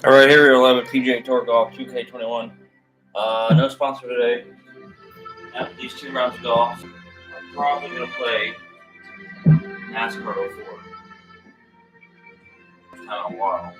All right, here we 11 PGA Tour Golf 2K21. No sponsor today. After these 2 rounds of golf, I'm probably going to play NASCAR 04. First time in a while.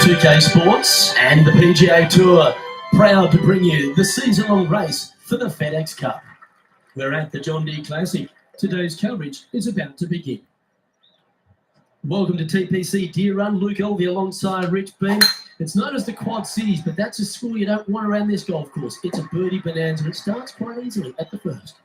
PGA Sports and the PGA Tour proud to bring you the season-long race for the FedEx Cup. We're at the John Deere Classic. Today's coverage is about to begin. Welcome to TPC Deer Run. Luke Elvey alongside Rich Bean. It's known as the Quad Cities, but that's a score you don't want around this golf course. It's a birdie bonanza. It starts quite easily at the first.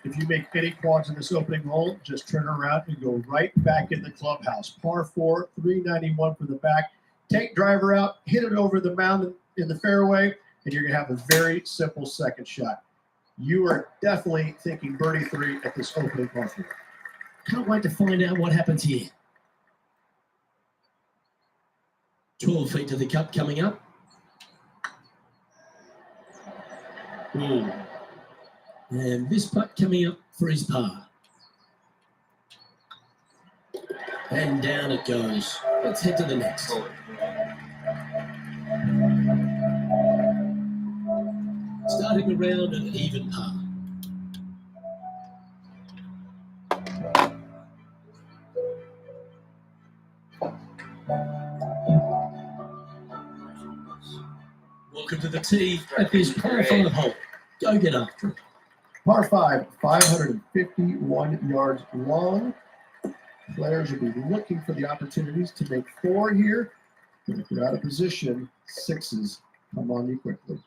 If you make any quads in this opening hole, just turn around and go right back in the clubhouse. Par 4, 391 for the back. Take driver out, hit it over the mound in the fairway, and you're going to have a very simple second shot. You are definitely thinking birdie 3 at this opening golf hole. Can't wait to find out what happens here. 12 feet to the cup coming up. And this putt coming up for his par. And down it goes. Let's head to the next. Starting the round at an even par. Welcome to the tee at this par 5 hole. Go get after it. Par 5, 551 yards long. Players will be looking for the opportunities to make 4 here. And if you're out of position, 6s come on you quickly.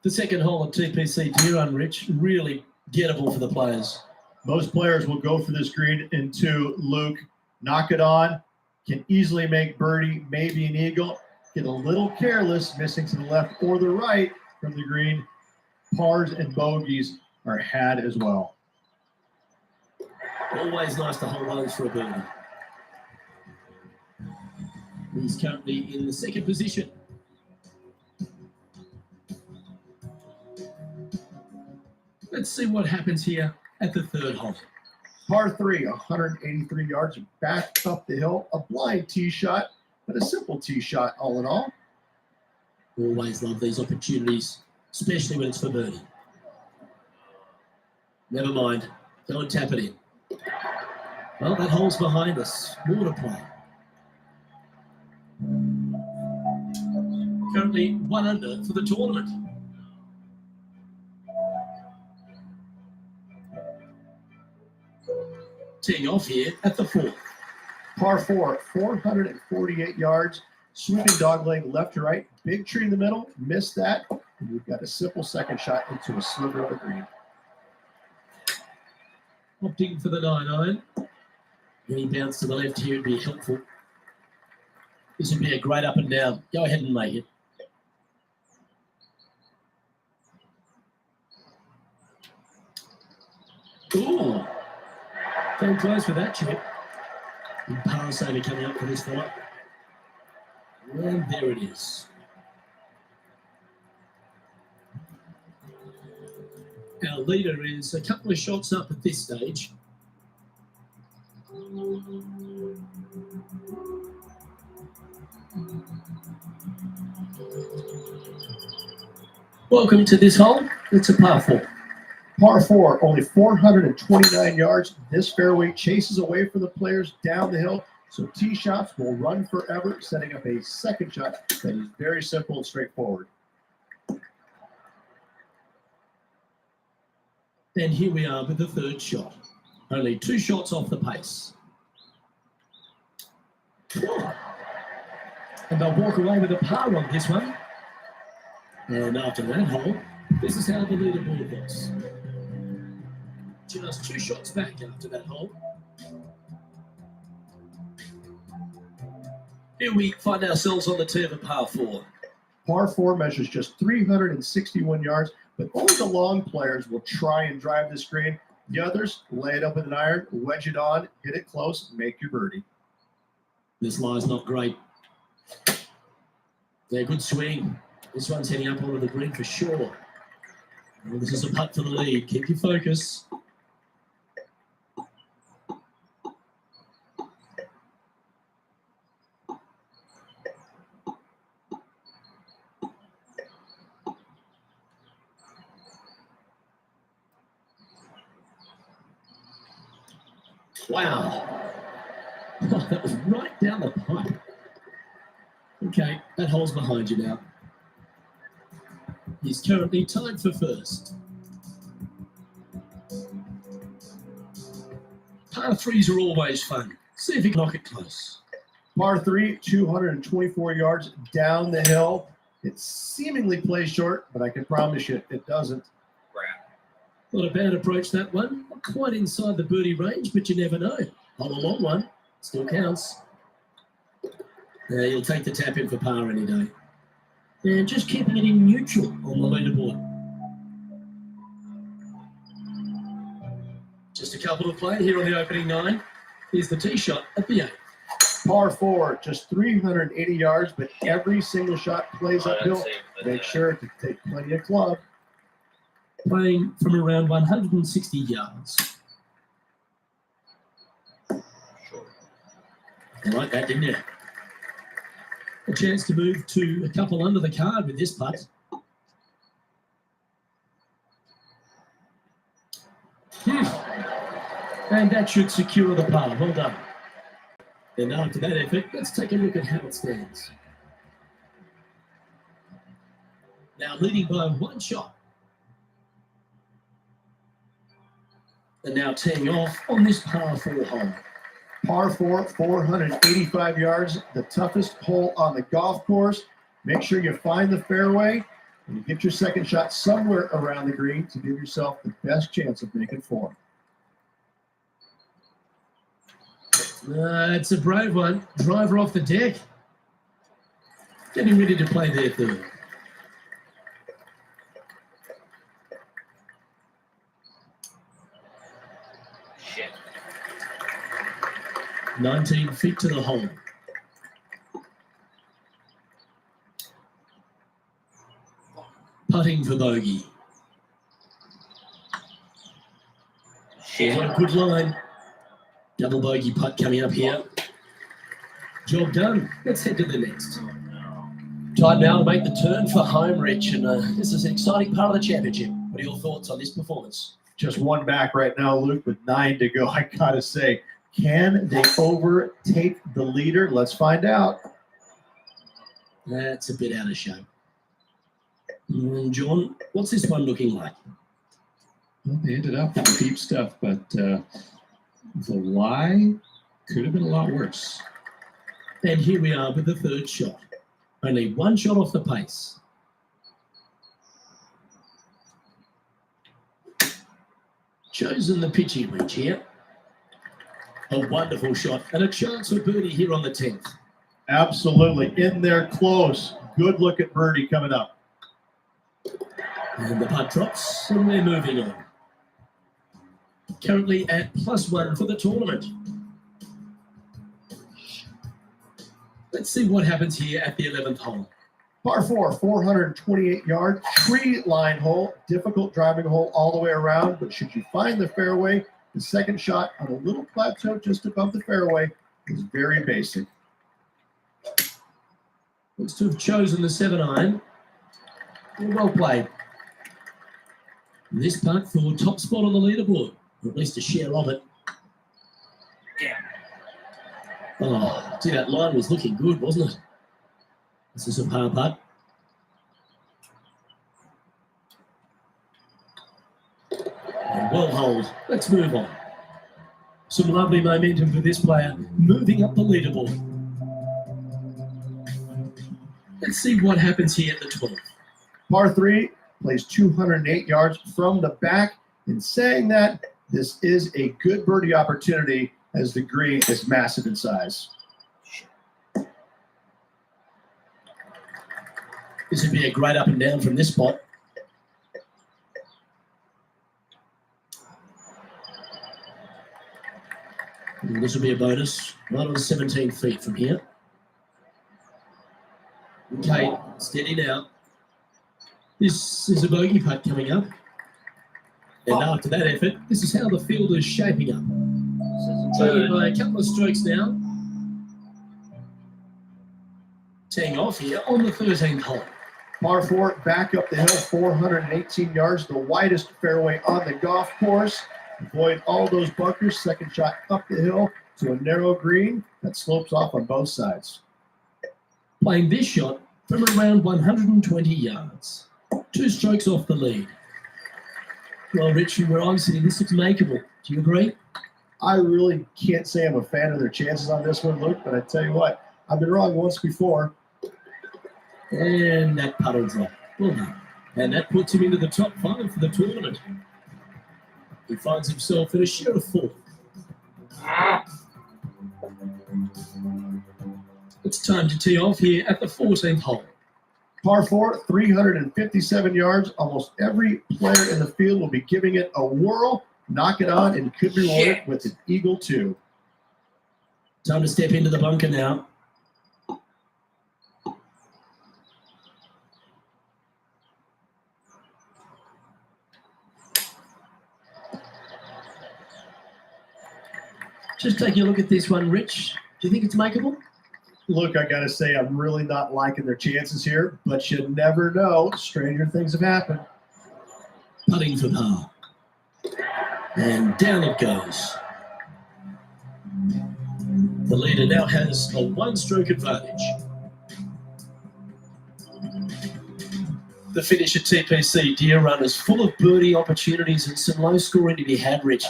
The second hole at TPC Deer Run, Rich, really gettable for the players. Most players will go for this green into Luke, knock it on, can easily make birdie, maybe an eagle, get a little careless, missing to the left or the right from the green. Pars and bogeys are had as well. Always nice to hold those for a birdie. He's currently in the second position. Let's see what happens here at the third hole. Par 3, 183 yards back up the hill. A blind tee shot, but a simple tee shot all in all. Always love these opportunities, especially when it's for birdie. Never mind. Go and tap it in. Well, that hole's behind us. More to play. Currently 1 under for the tournament. Teeing off here at the 4th. Par 4, 448 yards. Sweeping dog leg left to right. Big tree in the middle. Missed that. And we've got a simple second shot into a sliver of the green. Opting for the 9-iron. Any bounce to the left here would be helpful. This would be a great up and down. Go ahead and make it. Ooh. Came close for that chip. Big power saver coming up for this fella. And there it is. Our leader is a couple of shots up at this stage. Welcome to this hole. It's a par 4. Par 4, only 429 yards. This fairway chases away from the players down the hill, so tee shots will run forever, setting up a second shot that is very simple and straightforward. And here we are with the third shot. Only 2 shots off the pace. And they'll walk away with a par on this one. And after that hole, this is how the leaderboard looks. Just 2 shots back after that hole. Here we find ourselves on the tee of a par 4. Par 4 measures just 361 yards, but only the long players will try and drive this green. The others lay it up with an iron, wedge it on, hit it close, make your birdie. This lie's not great. Yeah, good swing. This one's heading up onto the green for sure. Well, this is a putt for the lead. Keep your focus. Wow. Oh, that was right down the pipe. Okay, that hole's behind you now. He's currently tied for first. Par 3s are always fun. See if you can knock it close. Par 3, 224 yards down the hill. It seemingly plays short, but I can promise you it doesn't. Not a bad approach, that one. Not quite inside the birdie range, but you never know. On a long one, still counts. You'll take the tap in for par any day. And just keeping it in neutral on the leaderboard. Just a couple to play here on the opening 9. Here's the tee shot at the 8. Par 4, just 380 yards, but every single shot plays uphill. Make sure to take plenty of club. Playing from around 160 yards. You like that, didn't you? A chance to move to a couple under the card with this putt. And that should secure the par. Well done. And after that effort, let's take a look at how it stands. Now leading by 1 shot. And now teeing off on this par 4 hole. Par 4, 485 yards, the toughest hole on the golf course. Make sure you find the fairway and you get your second shot somewhere around the green to give yourself the best chance of making 4. It's a brave one. Driver off the deck. Getting ready to play their third. Shit. 19 feet to the hole. Putting for bogey. Shit. What a good line. Double bogey putt coming up here. Job done. Let's head to the next. Time now to make the turn for home, Rich. And this is an exciting part of the championship. What are your thoughts on this performance? Just one back right now, Luke, with 9 to go. I got to say, can they overtake the leader? Let's find out. That's a bit out of shape. John, what's this one looking like? Well, they ended up with the deep stuff, but the lie could have been a lot worse. And here we are with the third shot. Only 1 shot off the pace. Chosen the pitching ridge here. A wonderful shot and a chance for birdie here on the 10th. Absolutely. In there close. Good look at birdie coming up. And the putt drops and we're moving on. Currently at +1 for the tournament. Let's see what happens here at the 11th hole. Par 4, 428 yard, tree line hole, difficult driving hole all the way around, but should you find the fairway, the second shot on a little plateau just above the fairway is very basic. Looks to have chosen the 7-iron. Well played. This putt for top spot on the leaderboard, or at least a share of it. Damn. Oh, gee, that line was looking good, wasn't it? This is a par putt. And well holed. Let's move on. Some lovely momentum for this player, moving up the leaderboard. Let's see what happens here at the 12th. Par 3 plays 208 yards from the back. In saying that, this is a good birdie opportunity as the green is massive in size. This would be a great up and down from this spot. And this will be a bonus, right on 17 feet from here. Okay, steady now. This is a bogey putt coming up. And after that effort, this is how the field is shaping up. Leading by a couple of strokes now. Teeing off here on the 13th hole. Par 4, back up the hill, 418 yards, the widest fairway on the golf course. Avoid all those bunkers. Second shot up the hill to a narrow green that slopes off on both sides. Playing this shot from around 120 yards. 2 strokes off the lead. Well, Rich, from where I'm sitting, this looks makeable. Do you agree? I really can't say I'm a fan of their chances on this one, Luke, but I tell you what, I've been wrong once before. And that puddle drop. Well done. And that puts him into the top 5 for the tournament. He finds himself at a share of 4. It's time to tee off here at the 14th hole. Par 4, 357 yards. Almost every player in the field will be giving it a whirl, knock it on, and could be rewarded with an eagle too. Time to step into the bunker now. Just taking a look at this one, Rich. Do you think it's makeable? Look, I got to say, I'm really not liking their chances here, but you never know. Stranger things have happened. Putting for par. And down it goes. The leader now has a 1-stroke advantage. The finish at TPC Deer Run is full of birdie opportunities and some low scoring to be had, Rich.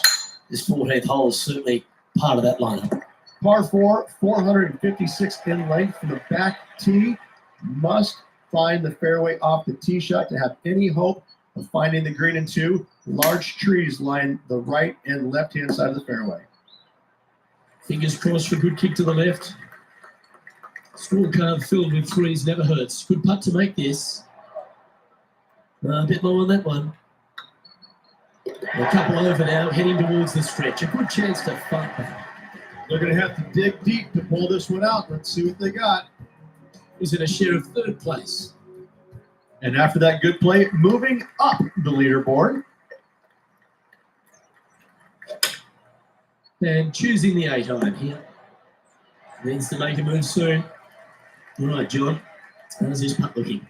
This 14th hole is certainly part of that lineup. Par 4, 456 in length from the back tee. Must find the fairway off the tee shot to have any hope of finding the green in 2. Large trees line the right and left-hand side of the fairway. Fingers crossed for a good kick to the left. Scorecard filled with 3s never hurts. Good putt to make this. A bit low on that one. A couple over now, heading towards the stretch. A good chance to fight back. They're going to have to dig deep to pull this one out. Let's see what they got. He's in a share of 3rd place. And after that good play, moving up the leaderboard. And choosing the 8 iron here. Needs to make a move soon. All right, John. How's his putt looking?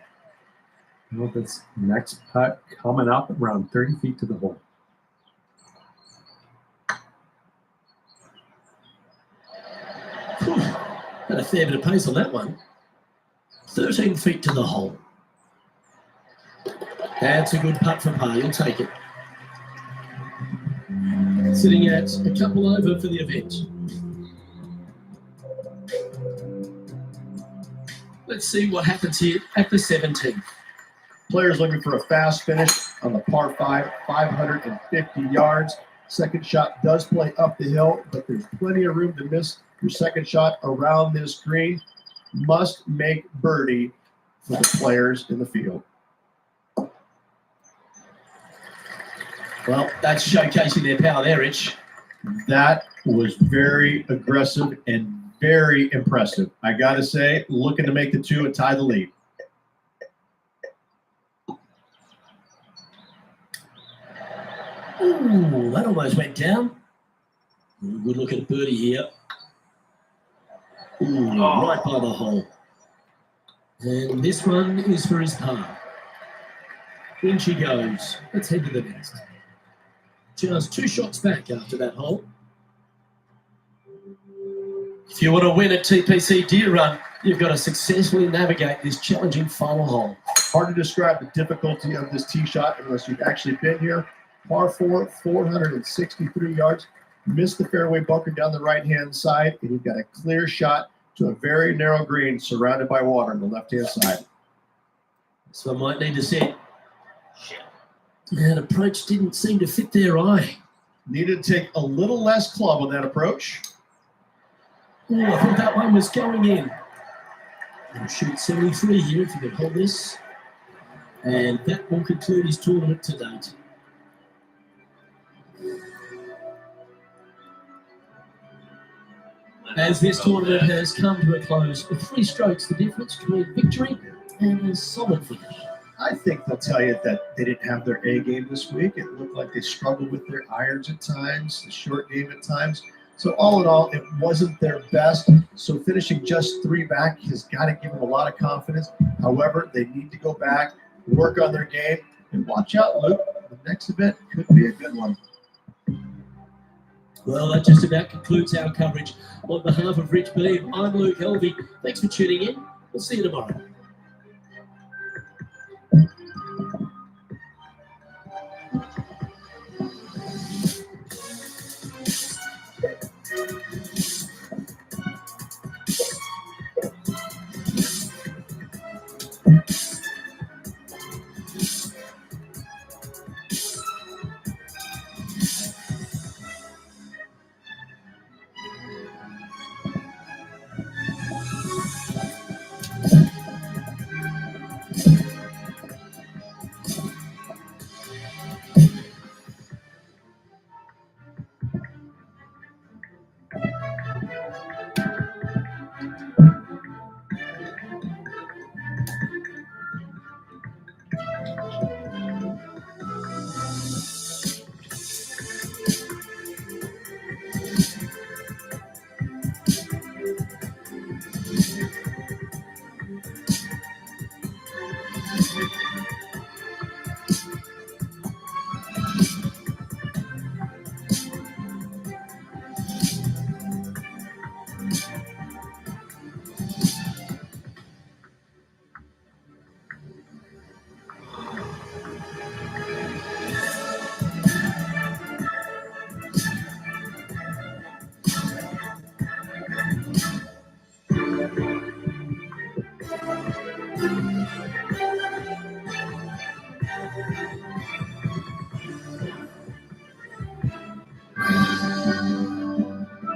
Well, this next putt coming up around 30 feet to the hole. Whew. Had a fair bit of pace on that one. 13 feet to the hole. That's a good putt for par. You'll take it. Sitting at a couple over for the event. Let's see what happens here at the 17th. Players looking for a fast finish on the par 5, 550 yards. Second shot does play up the hill, but there's plenty of room to miss your second shot around this green. Must make birdie for the players in the field. Well, that's showcasing their power there, Rich. That was very aggressive and very impressive. I got to say, looking to make the 2 and tie the lead. Ooh, that almost went down. Good look at birdie here. Ooh, right by the hole. And this one is for his par. In she goes. Let's head to the next. Just 2 shots back after that hole. If you want to win at TPC Deer Run, you've got to successfully navigate this challenging final hole. Hard to describe the difficulty of this tee shot unless you've actually been here. Par 4, 463 yards. Missed the fairway bunker down the right-hand side, and you've got a clear shot to a very narrow green surrounded by water on the left-hand side. So I might need to say, that approach didn't seem to fit their eye. Needed to take a little less club on that approach. Oh, I thought that one was going in. He'll shoot 73 here if he can hold this. And that will conclude his tournament to date. As this tournament has come to a close, with 3 strokes the difference between victory and a solid finish. I think they'll tell you that they didn't have their A game this week. It looked like they struggled with their irons at times, the short game at times. So all in all, it wasn't their best. So finishing just 3 back has got to give them a lot of confidence. However, they need to go back, work on their game, and watch out, Luke. The next event could be a good one. Well, that just about concludes our coverage. On behalf of Rich Beam, I'm Luke Helvey. Thanks for tuning in. We'll see you tomorrow.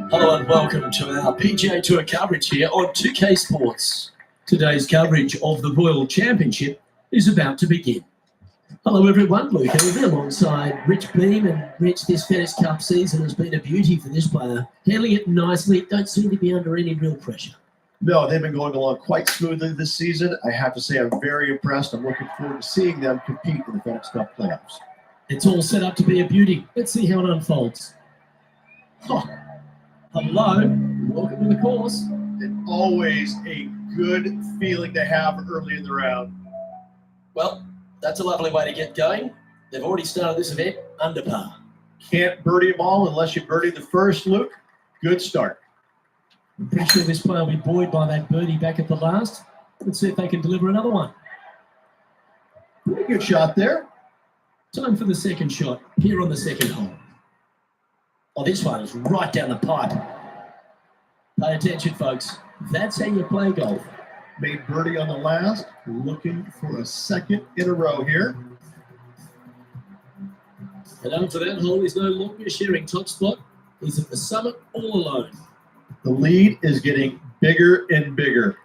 Hello and welcome to our PGA Tour coverage here on 2K Sports. Today's coverage of the Royal Championship is about to begin. Hello everyone, Luke Helvey alongside Rich Beam, and Rich, this FedEx Cup season has been a beauty for this player. Handling it nicely, don't seem to be under any real pressure. No, they've been going along quite smoothly this season. I have to say I'm very impressed. I'm looking forward to seeing them compete in the FedEx Cup playoffs. It's all set up to be a beauty. Let's see how it unfolds. Oh, hello, welcome to the course. It's always a good feeling to have early in the round. Well, that's a lovely way to get going. They've already started this event under par. Can't birdie them all unless you birdie the first, Luke. Good start. I'm pretty sure this player will be buoyed by that birdie back at the last. Let's see if they can deliver another one. Pretty good shot there. Time for the second shot here on the second hole. Oh, this one is right down the pipe. Pay attention, folks. That's how you play golf. Made birdie on the last. Looking for a second in a row here. And after that hole is no longer sharing top spot. He's at the summit all alone. The lead is getting bigger and bigger.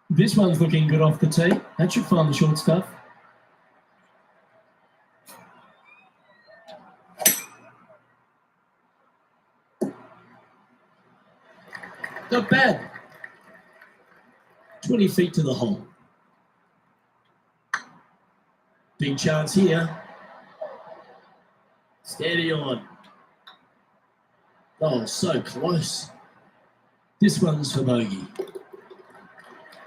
This one's looking good off the tee. That should find the short stuff. Not bad. 20 feet to the hole. Big chance here. Steady on. Oh, so close. This one's for bogey.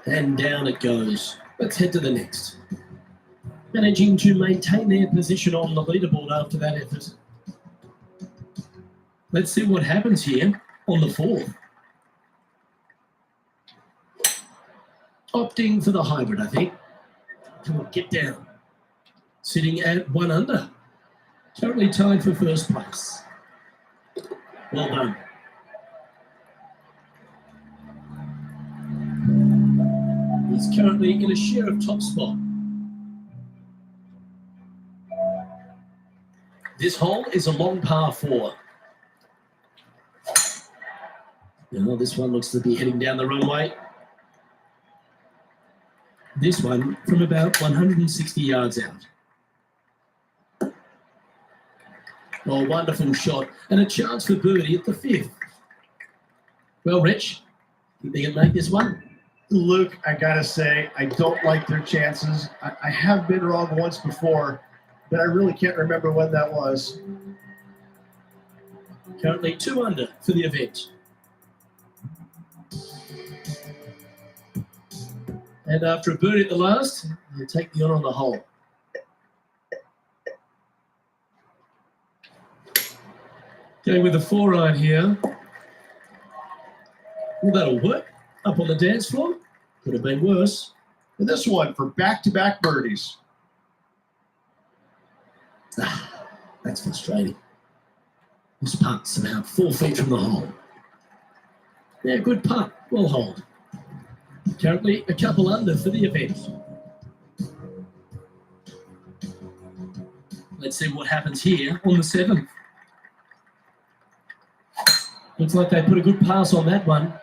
And down it goes. Let's head to the next. Managing to maintain their position on the leaderboard after that effort. Let's see what happens here on the fourth. Opting for the hybrid, I think. Come on, get down. Sitting at 1 under. Currently tied for first place. Well done. He's currently in a share of top spot. This hole is a long par 4. Now this one looks to be heading down the runway. This one from about 160 yards out. Oh, wonderful shot. And a chance for birdie at the 5th. Well, Rich, think they can make this one? Luke, I gotta say, I don't like their chances. I have been wrong once before, but I really can't remember when that was. Currently 2 under for the event. And after a birdie at the last, they'll take the honour on the hole. Going with the 4-iron here. Well, that'll work. Up on the dance floor. Could have been worse. And this one for back-to-back birdies. That's frustrating. This putt's about 4 feet from the hole. Yeah, good putt. Well hold. Currently a couple under for the event. Let's see what happens here on the 7th. Looks like they put a good pass on that one.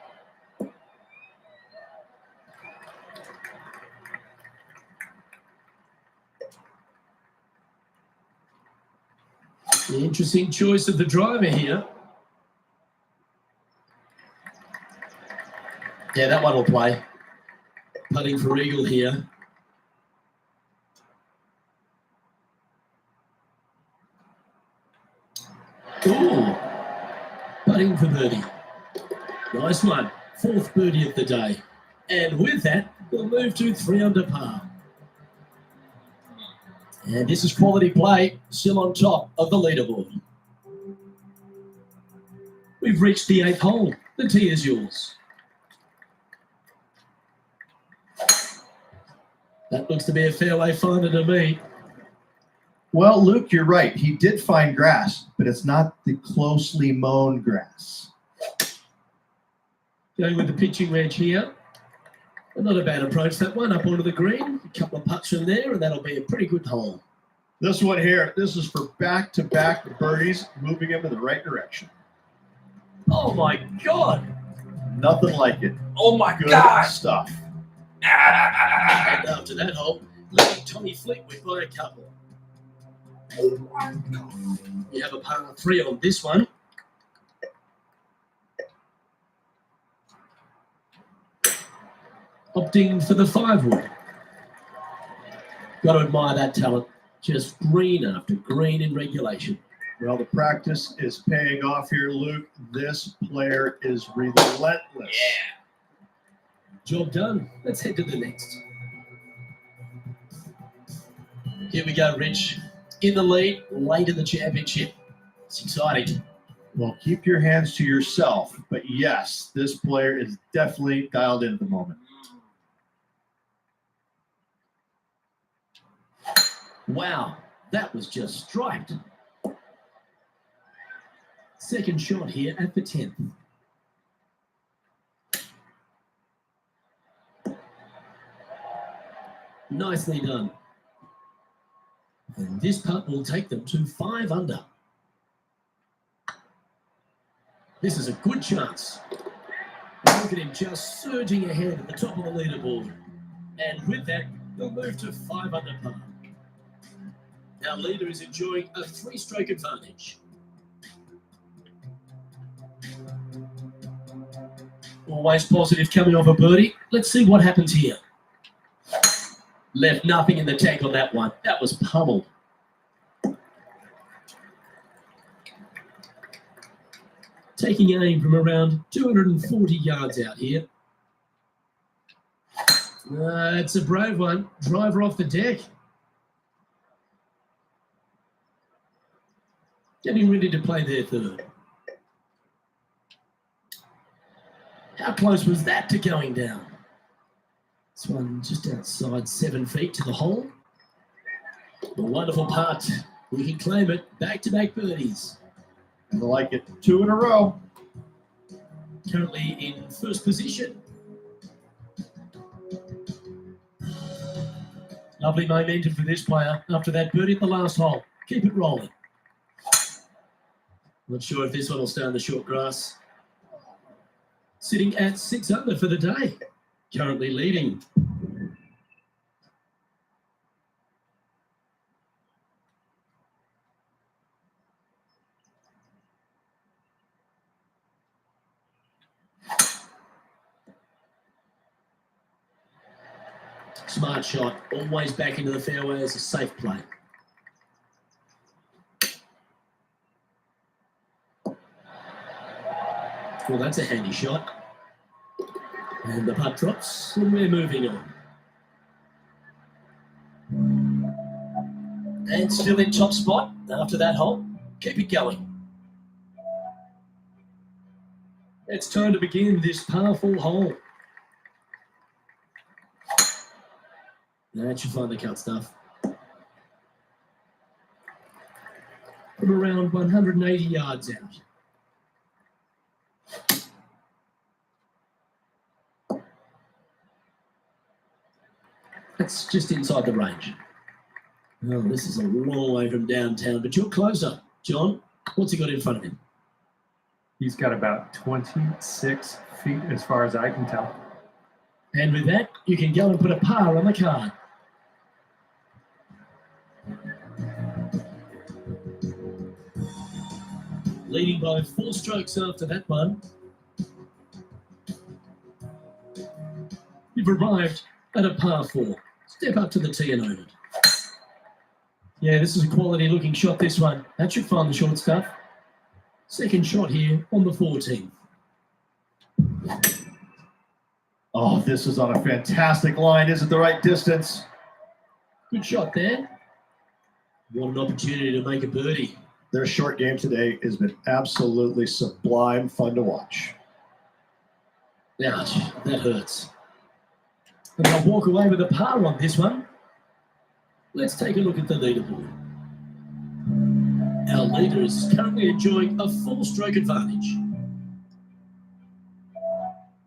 The interesting choice of the driver here. Yeah, that one will play. Putting for eagle here. Ooh, putting for birdie. Nice one. 4th birdie of the day. And with that, we'll move to 3 under par. And this is quality play, still on top of the leaderboard. We've reached the 8th hole. The tee is yours. That looks to be a fairway finder to me. Well, Luke, you're right. He did find grass, but it's not the closely mown grass. Going with the pitching wedge here. Not a bad approach, that one, up onto the green. A couple of putts from there, and that'll be a pretty good hole. This one here, this is for back-to-back birdies, moving him in the right direction. Oh, my God. Nothing like it. Oh my Good God! stuff. And after that hole, leading Tommy Fleetwood by a couple. You have a par 3 on this one. Opting for the 5-wood. Got to admire that talent. Just green after green in regulation. Well, the practice is paying off here, Luke. This player is relentless. Job done. Let's head to the next. Here we go, Rich. In the lead, late in the championship. It's exciting. Well, keep your hands to yourself. But yes, this player is definitely dialed in at the moment. Wow, that was just striped. Second shot here at the 10th. Nicely done. And this putt will take them to 5 under. This is a good chance. Look at him just surging ahead at the top of the leaderboard. And with that, they'll move to 5 under par. Our leader is enjoying a 3-stroke advantage. Always positive coming off a birdie. Let's see what happens here. Left nothing in the tank on that one. That was pummeled. Taking aim from around 240 yards out here. It's a brave one. Driver off the deck. Getting ready to play their 3rd. How close was that to going down? This one just outside 7 feet to the hole. A wonderful putt. We can claim it. Back-to-back birdies. And I like it. 2 in a row. Currently in first position. Lovely momentum for this player after that birdie at the last hole. Keep it rolling. Not sure if this one will stay on the short grass. Sitting at 6 under for the day. Currently leading. Smart shot. Always back into the fairway as a safe play. Well, that's a handy shot. And the putt drops, and we're moving on. And still in top spot after that hole. Keep it going. It's time to begin this powerful hole. That should find the cut stuff. From around 180 yards out. That's just inside the range. Oh, this is a long way from downtown, but you're closer. John, what's he got in front of him? He's got about 26 feet as far as I can tell. And with that, you can go and put a par on the card. Leading by 4 strokes after that one. You've arrived at a par 4. Step up to the tee and own it. Yeah, this is a quality looking shot, this one. That should find the short stuff. Second shot here on the 14th. Oh, this is on a fantastic line. Is it the right distance? Good shot there. What an opportunity to make a birdie. Their short game today has been absolutely sublime fun to watch. Ouch, that hurts. And they'll walk away with a par on this one. Let's take a look at the leaderboard. Our leader is currently enjoying a 4-stroke advantage.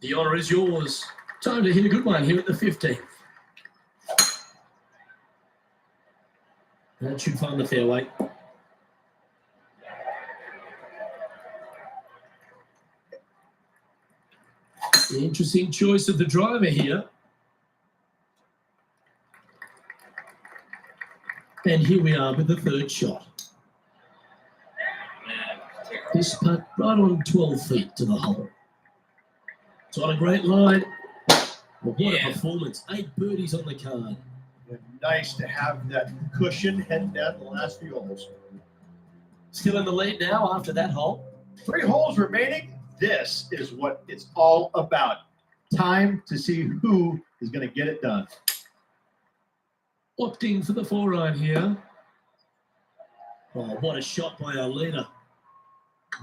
The honour is yours. Time to hit a good one here at the 15th. That should find the fairway. The interesting choice of the driver here. And here we are with the third shot. This putt right on 12 feet to the hole. It's on a great line. Well, what a performance. 8 birdies on the card. And nice to have that cushion heading down the last few holes. Still in the lead now after that hole. 3 holes remaining. This is what it's all about. Time to see who is going to get it done. Opting for the 4-iron here. Oh, what a shot by our leader.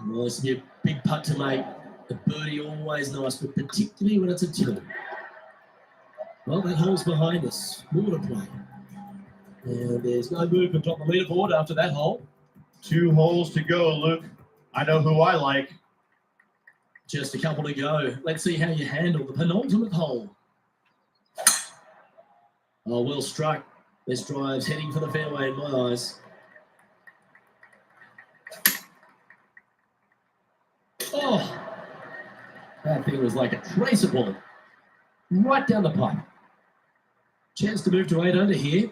Nice to be a big putt to make. The birdie always nice, but particularly when it's a 2. Well, that hole's behind us. More to play. And there's no movement on the leaderboard after that hole. 2 holes to go, Luke. I know who I like. Just a couple to go. Let's see how you handle the penultimate hole. Oh, well struck. This drive's heading for the fairway in my eyes. Oh, that thing was like a tracer ball. Right down the pipe. Chance to move to 8 under here.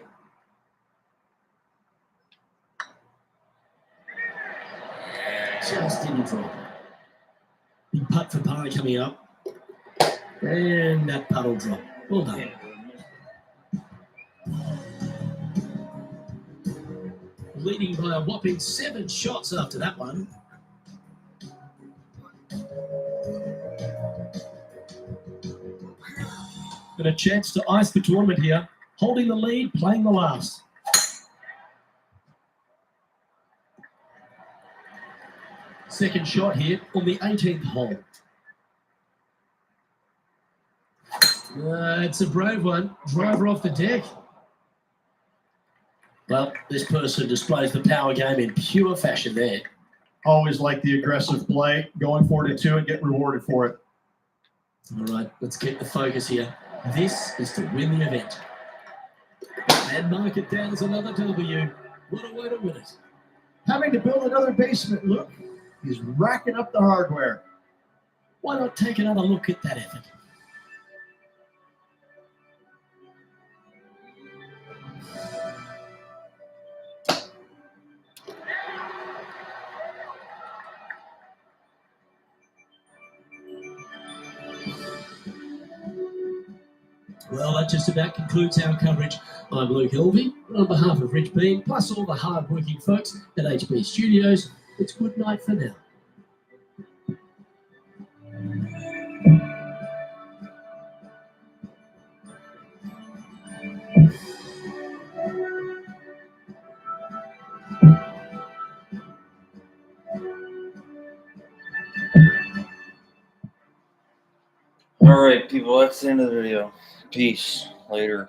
Just didn't drop. Big putt for par coming up. And that putt will drop. Well done. Leading by a whopping 7 shots after that one. And a chance to ice the tournament here. Holding the lead, playing the last. Second shot here on the 18th hole. It's a brave one. Driver off the deck. Well, this person displays the power game in pure fashion there. Always like the aggressive play, going for it at 2 and get rewarded for it. All right, let's keep the focus here. This is to win the event. And mark it down as another W. What a way to win it. Having to build another basement, Luke. He's racking up the hardware. Why not take another look at that effort? Well, that just about concludes our coverage. I'm Luke Helvey, and on behalf of Rich Bean, plus all the hard-working folks at HB Studios, it's good night for now. All right, people, that's the end of the video. Peace. Later.